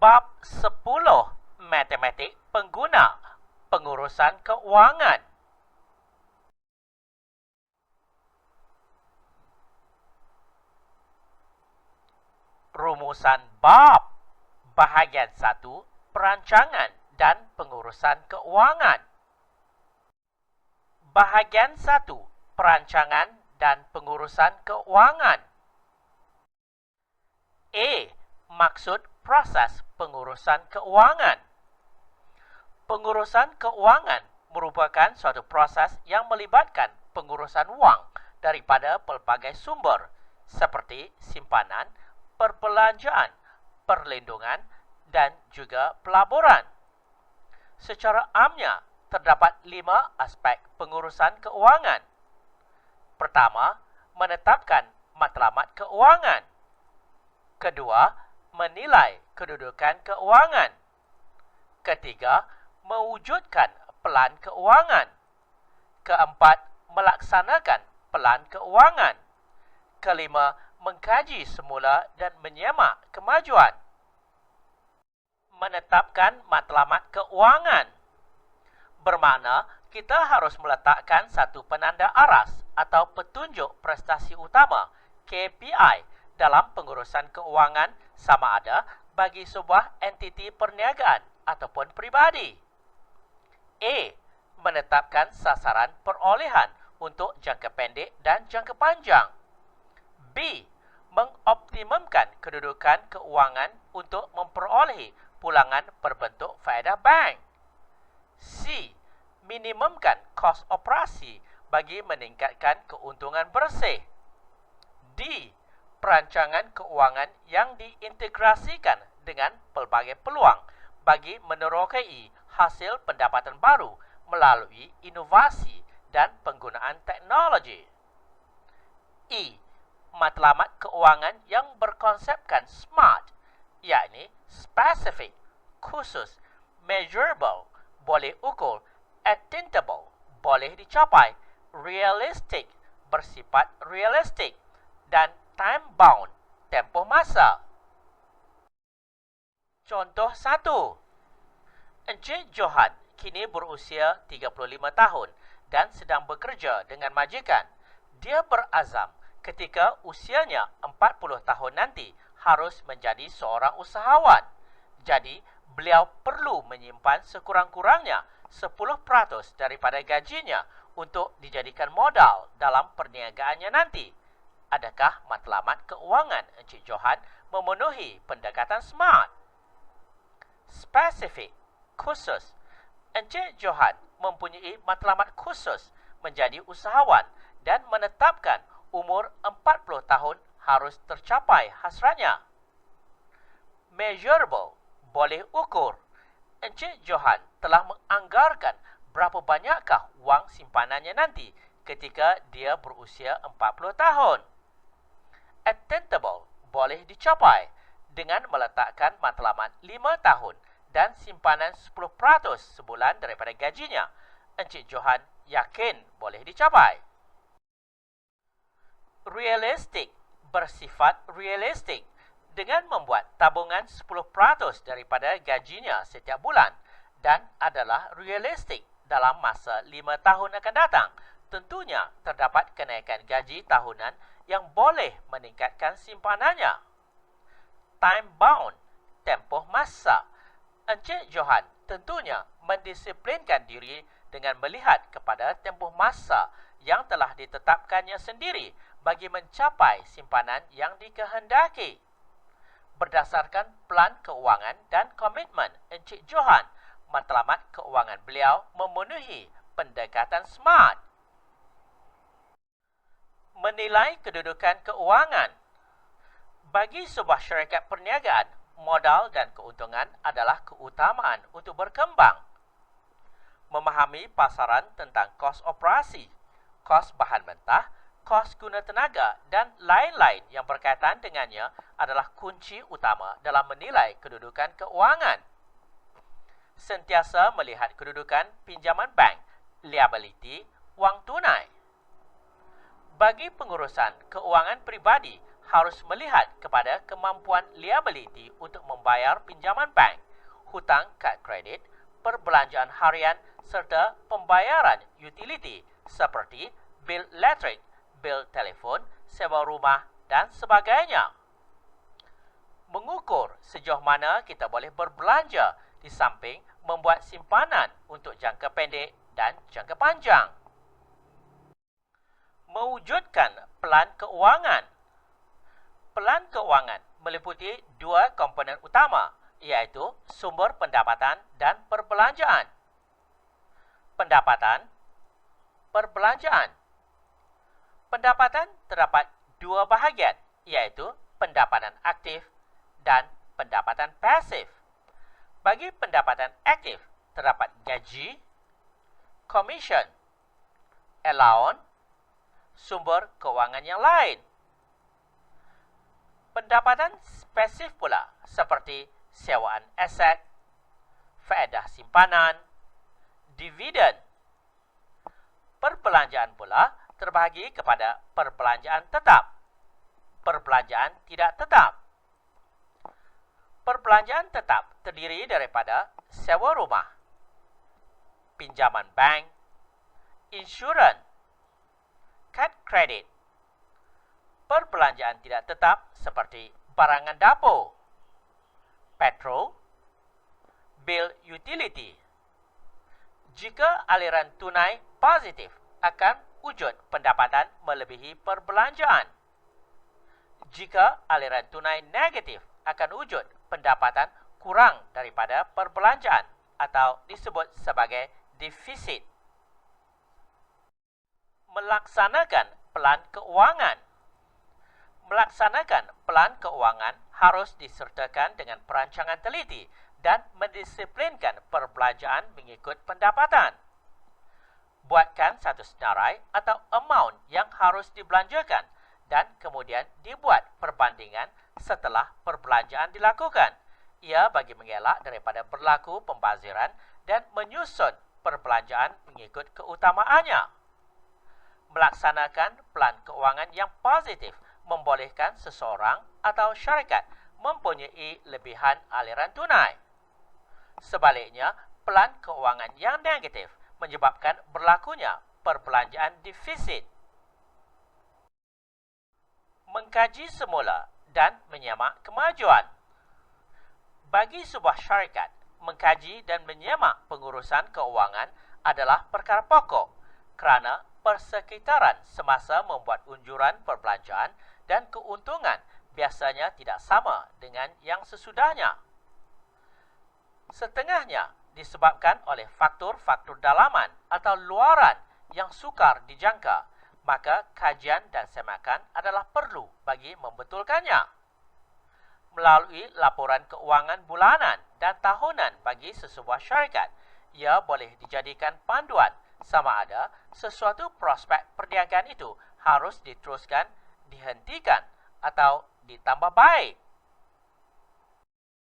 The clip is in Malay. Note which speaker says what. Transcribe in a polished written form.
Speaker 1: Bab 10 Matematik Pengguna Pengurusan Keuangan. Rumusan bab Bahagian 1 Perancangan dan Pengurusan Keuangan. Bahagian 1 Perancangan dan Pengurusan Keuangan. A. Maksud proses pengurusan keuangan. Pengurusan keuangan merupakan suatu proses yang melibatkan pengurusan wang daripada pelbagai sumber seperti simpanan, perbelanjaan, perlindungan dan juga pelaburan. Secara amnya, terdapat 5 aspek pengurusan keuangan. Pertama, menetapkan matlamat keuangan. Kedua, menilai kedudukan keuangan. Ketiga, mewujudkan pelan keuangan. Keempat, melaksanakan pelan keuangan. Kelima, mengkaji semula dan menyemak kemajuan. Menetapkan matlamat keuangan bermakna kita harus meletakkan satu penanda aras atau petunjuk prestasi utama KPI dalam pengurusan keuangan sama ada bagi sebuah entiti perniagaan ataupun peribadi. A. Menetapkan sasaran perolehan untuk jangka pendek dan jangka panjang. B. Mengoptimumkan kedudukan keuangan untuk memperolehi pulangan berbentuk faedah bank. C. Minimumkan kos operasi bagi meningkatkan keuntungan bersih. D. Perancangan keuangan yang diintegrasikan dengan pelbagai peluang bagi menerokai hasil pendapatan baru melalui inovasi dan penggunaan teknologi. E. Matlamat keuangan yang berkonsepkan SMART, yakni specific, khusus, measurable, boleh ukur, attainable, boleh dicapai, realistic, bersifat realistik, dan time-bound, tempoh masa. Contoh 1. Encik Johan kini berusia 35 tahun dan sedang bekerja dengan majikan. Dia berazam ketika usianya 40 tahun nanti harus menjadi seorang usahawan. Jadi, beliau perlu menyimpan sekurang-kurangnya 10% daripada gajinya untuk dijadikan modal dalam perniagaannya nanti. Adakah matlamat keuangan Encik Johan memenuhi pendekatan SMART? Spesifik, khusus. Encik Johan mempunyai matlamat khusus menjadi usahawan dan menetapkan umur 40 tahun harus tercapai hasratnya. Measurable, boleh ukur. Encik Johan telah menganggarkan berapa banyakkah wang simpanannya nanti ketika dia berusia 40 tahun. Attainable, boleh dicapai dengan meletakkan matlamat 5 tahun dan simpanan 10% sebulan daripada gajinya. Encik Johan yakin boleh dicapai. Realistik, bersifat realistik dengan membuat tabungan 10% daripada gajinya setiap bulan dan adalah realistik dalam masa 5 tahun akan datang. Tentunya terdapat kenaikan gaji tahunan yang boleh meningkatkan simpanannya. Time-bound, tempoh masa. Encik Johan tentunya mendisiplinkan diri dengan melihat kepada tempoh masa yang telah ditetapkannya sendiri bagi mencapai simpanan yang dikehendaki. Berdasarkan pelan keuangan dan komitmen Encik Johan, matlamat keuangan beliau memenuhi pendekatan SMART. Menilai kedudukan keuangan. Bagi sebuah syarikat perniagaan, modal dan keuntungan adalah keutamaan untuk berkembang. Memahami pasaran tentang kos operasi, kos bahan mentah, kos guna tenaga dan lain-lain yang berkaitan dengannya adalah kunci utama dalam menilai kedudukan keuangan. Sentiasa melihat kedudukan pinjaman bank, liability, wang tunai. Bagi pengurusan keuangan pribadi, harus melihat kepada kemampuan liability untuk membayar pinjaman bank, hutang kad kredit, perbelanjaan harian serta pembayaran utility seperti bil elektrik, bil telefon, sewa rumah dan sebagainya. Mengukur sejauh mana kita boleh berbelanja di samping membuat simpanan untuk jangka pendek dan jangka panjang. Mewujudkan pelan keuangan. Pelan keuangan meliputi dua komponen utama, iaitu sumber pendapatan dan perbelanjaan. Pendapatan, perbelanjaan. Pendapatan terdapat dua bahagian, iaitu pendapatan aktif dan pendapatan pasif. Bagi pendapatan aktif, terdapat gaji, commission, allowance, sumber keuangan yang lain. Pendapatan pasif pula seperti sewaan aset, faedah simpanan, dividen. Perbelanjaan pula terbahagi kepada perbelanjaan tetap, perbelanjaan tidak tetap. Perbelanjaan tetap terdiri daripada sewa rumah, pinjaman bank, insurans, kad kredit. Perbelanjaan tidak tetap seperti barangan dapur, petrol, bil utility. Jika aliran tunai positif, akan wujud pendapatan melebihi perbelanjaan. Jika aliran tunai negatif, akan wujud pendapatan kurang daripada perbelanjaan atau disebut sebagai defisit. Melaksanakan pelan keuangan. Melaksanakan pelan keuangan harus disertakan dengan perancangan teliti dan mendisiplinkan perbelanjaan mengikut pendapatan. Buatkan satu senarai atau amount yang harus dibelanjakan dan kemudian dibuat perbandingan setelah perbelanjaan dilakukan. Ia bagi mengelak daripada berlaku pembaziran dan menyusun perbelanjaan mengikut keutamaannya. Melaksanakan pelan keuangan yang positif membolehkan seseorang atau syarikat mempunyai lebihan aliran tunai. Sebaliknya, pelan keuangan yang negatif menyebabkan berlakunya perbelanjaan defisit. Mengkaji semula dan menyemak kemajuan. Bagi sebuah syarikat, mengkaji dan menyemak pengurusan keuangan adalah perkara pokok kerana persekitaran semasa membuat unjuran perbelanjaan dan keuntungan biasanya tidak sama dengan yang sesudahnya. Setengahnya disebabkan oleh faktor-faktor dalaman atau luaran yang sukar dijangka, maka kajian dan semakan adalah perlu bagi membetulkannya. Melalui laporan keuangan bulanan dan tahunan bagi sesebuah syarikat, ia boleh dijadikan panduan sama ada sesuatu prospek perniagaan itu harus diteruskan, dihentikan atau ditambah baik.